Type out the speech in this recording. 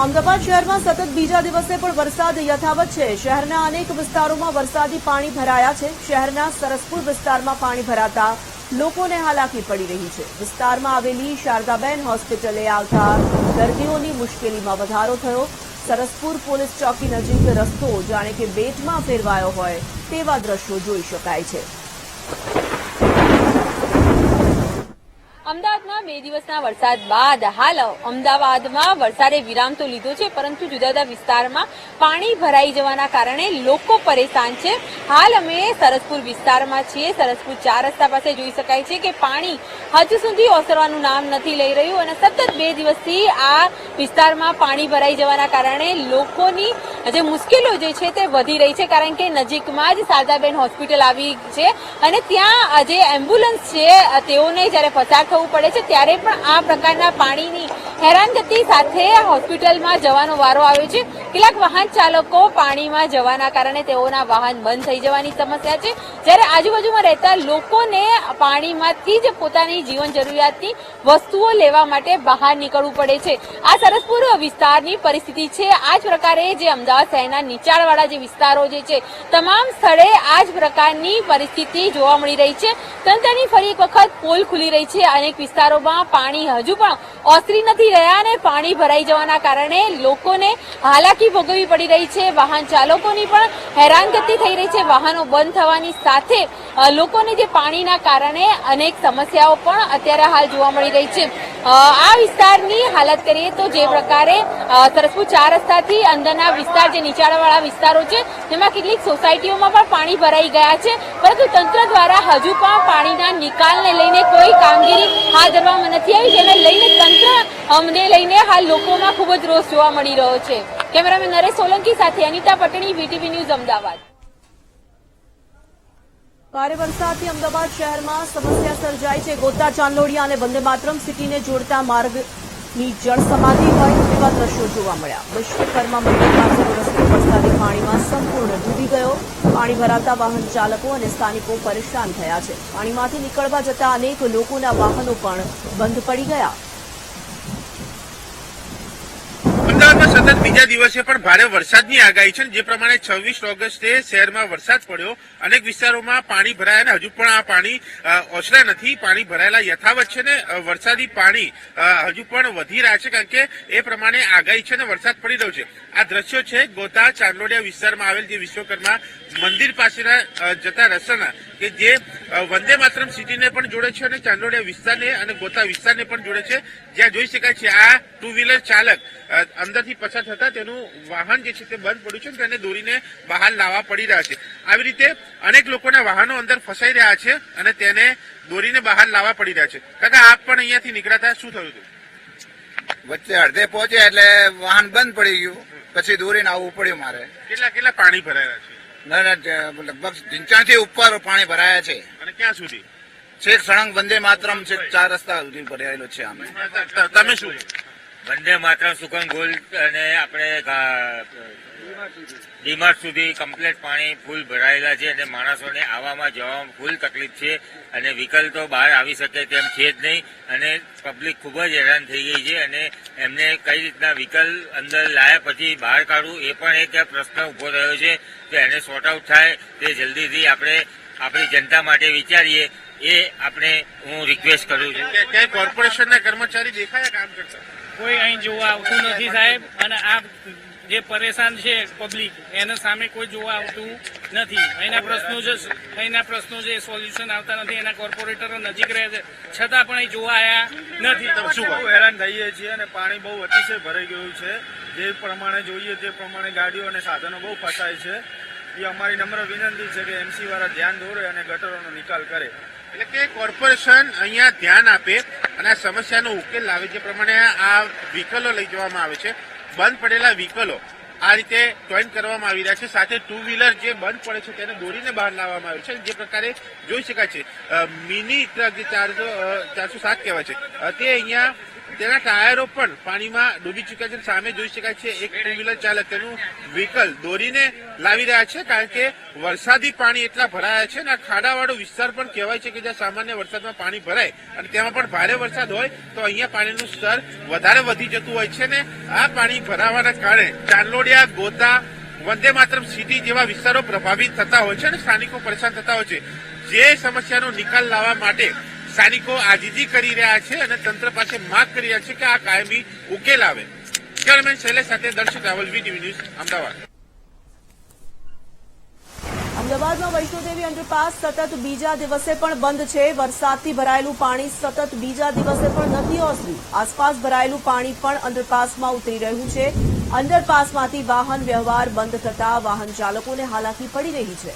અમદાવાદ શહેરમાં સતત બીજા દિવસે પણ વરસાદ યથાવત છે। શહેરના અનેક વિસ્તારોમાં વરસાદી પાણી ભરાયા છે। શહેરના સરસપુર વિસ્તારમાં પાણી ભરાતા લોકોને હાલાકી પડી રહી છે। વિસ્તારમાં આવેલી શારદાબેન હોસ્પિટલે આવતા દર્દીઓની મુશ્કેલીમાં વધારો થયો। સરસપુર પોલીસ ચોકી નજીક રસ્તો જાણે કે બેટમાં ફેરવાયો હોય તેવા દ્રશ્યો જોઈ શકાય છે। અમદાવાદમાં 2 દિવસના વરસાદ બાદ હાલ અમદાવાદમાં વરસાદે વિરામ તો લીધો છે, પરંતુ જુદા જુદા વિસ્તારમાં પાણી ભરાઈ જવાના કારણે લોકો પરેશાન છે। હાલ અમે સરસપુર વિસ્તારમાં છીએ। સરસપુર 4 રસ્તા પાસે જોઈ શકાય છે કે પાણી હજુ સુધી ઓસરવાનું નામ નથી લઈ રહ્યું અને સતત 2 દિવસથી આ વિસ્તારમાં પાણી ભરાઈ જવાના કારણે લોકોની જે મુશ્કેલીઓ જે છે તે વધી રહી છે, કારણ કે નજીકમાં જ શારદાબેન હોસ્પિટલ આવી છે અને ત્યાં જે એમ્બ્યુલન્સ છે તેઓને જ્યારે પસાર થવું પડે છે ત્યારે પણ આ પ્રકારના પાણીની હેરાનગતિ સાથે હોસ્પિટલમાં જવાનો વારો આવ્યો છે। કેટલાક વાહન ચાલકો પાણીમાં જવાના કારણે તેઓના વાહન બંધ થઈ જવાની સમસ્યા છે, જ્યારે આજુબાજુમાં રહેતા લોકોને પાણીમાંથી જ પોતાની જીવન જરૂરિયાતની વસ્તુઓ લેવા માટે બહાર નીકળવું પડે છે। આ સરસપુર વિસ્તારની પરિસ્થિતિ છે। આ જ પ્રકારે જે અમદાવાદ શહેરના નીચાણવાળા જે વિસ્તારો જે છે તમામ સ્થળે આ જ પ્રકારની પરિસ્થિતિ જોવા મળી રહી છે। તંત્રની ફરી એક વખત પોલ ખુલી રહી છે। અનેક વિસ્તારોમાં પાણી હજુ પણ ઓસરી નથી રહ્યા અને પાણી ભરાઈ જવાના કારણે લોકોને હાલાકી ભોગવવી પડી રહી છે। વાહન ચાલકોની પણ હેરાનગતિ થઈ રહી છે। વાહનો બંધ થવાની સાથે લોકોને જે પાણીના કારણે અનેક સમસ્યાઓ પણ અત્યારે હાલ જોવા મળી રહી છે। આ વિસ્તારની હાલત કરીએ તો જે પ્રકારે સરસપુર 4 રસ્તાથી અંદરના વિસ્તાર જે નીચાણવાળા વિસ્તારો છે તેમાં કેટલીક સોસાયટીઓમાં પણ પાણી ભરાઈ ગયા છે, પરંતુ તંત્ર દ્વારા હજુ પણ પાણીના નિકાલને લઈને કોઈ કામગીરી હાથ ધરવામાં નથી આવી, જેને લઈને તંત્રને લઈને હાલ લોકોમાં ખૂબ જ રોષ જોવા મળી રહ્યો છે। કેમેરામેન નરેશ સોલંકી સાથે અનિતા પટણી, વીટીવી ન્યૂઝ, અમદાવાદ। ભારે વરસાદથી અમદાવાદ શહેરમાં સમસ્યા સર્જાઈ છે। ગોતા, ચાંદલોડિયા અને વંદે માતરમ સિટીને જોડતા માર્ગની જળ સમાધિ હોય તેવા દ્રશ્યો જોવા મળ્યા। વિશ્વકર્મા મંદિર પાસેનો રસ્તો વરસાદી પાણીમાં સંપૂર્ણ ડૂબી ગયો। પાણી ભરાતા વાહન ચાલકો અને સ્થાનિકો પરેશાન થયા છે। પાણીમાંથી નીકળવા જતા અનેક લોકોના વાહનો પણ બંધ પડી ગયા। અમદાવાદમાં સતત બીજા દિવસે પણ ભારે વરસાદની આગાહી છે। જે પ્રમાણે 26 ઓગસ્ટે શહેરમાં વરસાદ પડ્યો, અનેક વિસ્તારોમાં પાણી ભરાયા અને હજુ પણ આ પાણી ઓસર્યા નથી। પાણી ભરાયેલા યથાવત છે ને વરસાદી પાણી હજુ પણ વધી રહ્યા છે, કારણ કે એ પ્રમાણે આગાહી છે ને વરસાદ પડી રહ્યો છે। આ દ્રશ્યો છે ગોતા ચાંદલોડિયા વિસ્તારમાં આવેલ જે વિશ્વકર્મા મંદિર પાસેના જતા રસ્તાના, કે જે વંદે માતરમ સિટીને પણ જોડે છે અને ચાંદલોડિયા વિસ્તારને અને ગોતા વિસ્તારને પણ જોડે છે, જ્યાં જોઈ શકાય છે આ 2 વ્હીલર ચાલક અંદરથી પસાર થતા તેનું વાહન જે છે તે બંધ પડ્યું છે, તેને દોરીને બહાર લાવવા પડી રહ્યા છે। આવી રીતે અનેક લોકોના વાહનો અંદર ફસાઈ રહ્યા છે અને તેને દોરીને બહાર લાવવા પડી રહ્યા છે। કાકા, આપ પણ અહીંયાથી નીકળ્યા શું થયું હતું? વચ્ચે અડધે પહોંચ્યા એટલે વાહન બંધ પડી ગયું, પછી દોરીને આવવું પડ્યું મારે। કેટલા પાણી ભરાયા છે? લગભગ 3 થી ઉપર પાણી ભરાયા છે। અને ક્યાં સુધી? છેક સળંગ વંદે માતરમ છે 4 રસ્તા સુધી ભરાયેલો છે। અમે તમે શું? વંદે માતરમ, સુકન ગોલ્ડ અને આપણે ડીમાર્ટ સુધી કમ્પ્લીટ પાણી ફૂલ ભરાયેલા છે અને માણસોને આવવામાં જવામાં ફૂલ તકલીફ છે અને વ્હીકલ તો બહાર આવી શકે તેમ છે જ નહીં અને પબ્લિક ખૂબ જ હેરાન થઈ ગઈ છે અને એમને કઈ રીતના વ્હીકલ અંદર લાયા પછી બહાર કાઢવું એ પણ એક પ્રશ્ન ઉભો થયો છે। તો એને સોર્ટ આઉટ થાય તે જલ્દીથી આપણે આપણી જનતા માટે વિચારીએ એ આપણે હું રિક્વેસ્ટ કરું છું। ક્યાંય કોર્પોરેશનના કર્મચારી દેખાયા કામ કરતા? કોઈ અહીં જોવા આવતું નથી સાહેબ, અને આ જે પરેશાન છે પબ્લિક એના સામે કોઈ જોવા આવતું નથી। અહીંના પ્રશ્નો જે સોલ્યુશન આવતા નથી, એના કોર્પોરેટરો નજીક રહે છે છતાં પણ અહીં જોવા આવ્યા નથી। શું હેરાન થઈએ છીએ અને પાણી બહુ અતિશય ભરાઈ ગયું છે। જે પ્રમાણે જોઈએ તે પ્રમાણે ગાડીઓ અને સાધનો બહુ ફસાય છે। એ અમારી નમ્ર વિનંતી છે કે એમસી વાળા ધ્યાન દોરે અને ગટરોનો નિકાલ કરે। એટલે કે કોર્પોરેશન અહીંયા ધ્યાન આપે અને આ સમસ્યાનો ઉકેલ લાવે। જે પ્રમાણે આ વ્હીકલો લઈ જવામાં આવે છે, બંધ પડેલા વ્હીકલો આ રીતે ટોઈન કરવામાં આવી રહ્યા છે, સાથે 2 વ્હીલર જે બંધ પડે છે તેને દોરીને બહાર લાવવામાં આવે છે। જે પ્રકારે જોઈ શકાય છે મિની ટ્રક જે 407 કહેવાય છે તે અહીંયા તેના ટાયરો પણ પાણીમાં ડૂબી ચૂક્યા છે. સામે જોઈ શકાય છે એક ટુ વ્હીલર ચાલક તેનું વ્હીકલ દોરીને લાવી રહ્યા છે, કારણ કે વરસાદી પાણી એટલા ભરાયા છે અને આ ખાડાવાળો વિસ્તાર પણ કહેવાય છે કે જ્યાં સામાન્ય વરસાદમાં પાણી ભરાય અને તેમાં પણ ભારે વરસાદ હોય તો અહીંયા પાણીનું સ્તર વધારે વધી જતું હોય છે ને આ પાણી ભરાવાના કારણે ચાંદલોડિયા, ગોતા, વંદે માતરમ સિટી જેવા વિસ્તારો પ્રભાવિત થતા હોય છે અને સ્થાનિકો પરેશાન થતા હોય છે. જે સમસ્યાનો નિકાલ લાવવા માટે સ્થાનિકો આજીજી કરી રહ્યા છે અને તંત્ર પાસે માંગ કરી રહ્યા છે કે આ કાયમી ઉકેલ આવે. કેમેરામેન શૈલેષ સાથે દર્શક રાવલ, વીટીવી ન્યૂઝ, અમદાવાદ. અમદાવાદમાં વૈષ્ણોદેવી અંડરપાસ સતત બીજા દિવસે પણ બંધ છે. વરસાદથી ભરાયેલું પાણી સતત બીજા દિવસે પણ નથી ઓસર્યું. આસપાસ ભરાયેલું પાણી પણ અંડરપાસમાં ઉતરી રહ્યું છે. અંડરપાસમાંથી વાહન વ્યવહાર બંધ થતા વાહન ચાલકોને હાલાકી પડી રહી છે.